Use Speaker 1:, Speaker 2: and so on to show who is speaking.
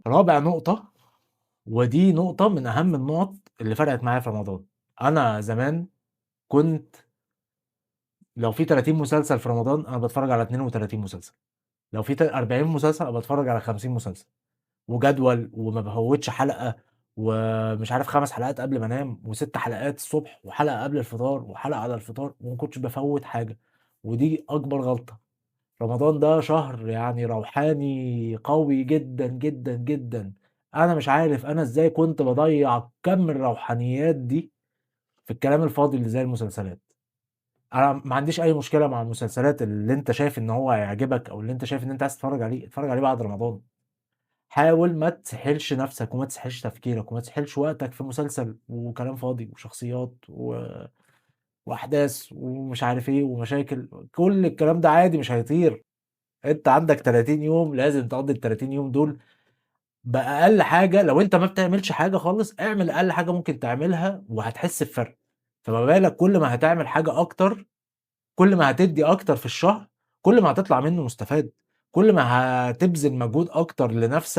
Speaker 1: رابع نقطة، ودي نقطة من أهم النُقط اللي فرقت معايا في رمضان. أنا زمان كنت لو في 30 مسلسل في رمضان، أنا باتفرّج على 32 مسلسل، لو في 40 مسلسل، أنا باتفرّج على 50 مسلسل، وجدول وما بافوّتش حلقة، ومش عارف 5 حلقات قبل ما أنام، و6 حلقات الصبح، وحلقة قبل الفطار، وحلقة على الفطار، وما كنتش بافوّت حاجة، ودي أكبر غلطة. رمضان ده شهر يعني روحاني قوي جدًا، جدًا، جدًا. أنا مش عارف أنا إزاي كنت باضيّع كَم الروحانيات دي في الكلام الفاضي اللي زي المسلسلات. أنا ما عنديش أي مشكلة مع المسلسلات اللي أنت شايف إن هو هيعجبك أو اللي أنت شايف إن أنت عايز تتفرّج عليه، اتفرّج عليه بعد رمضان. حاول ما تسحلش نَفْسك وما تسحلش تفكيرك وما تسحلش وقتك في مسلسل وكلام فاضي وشخصيات وأحداث ومش عارف إيه ومشاكل، كل الكلام ده عادي مش هيطير. أنت عندك 30 يوم لازم تقضّي ال30 يوم دول بأقل حاجة. لو أنت ما بتعملش حاجة خالص، اعمل أقل حاجة ممكن تعملها وهتحس بفرق. فما بالك كل ما هتعمل حاجة أكتر، كل ما هتدّي أكتر في الشهر، كل ما هتطلع منّه مستفاد، كل ما هتبذل مجهود أكتر لنَفْسك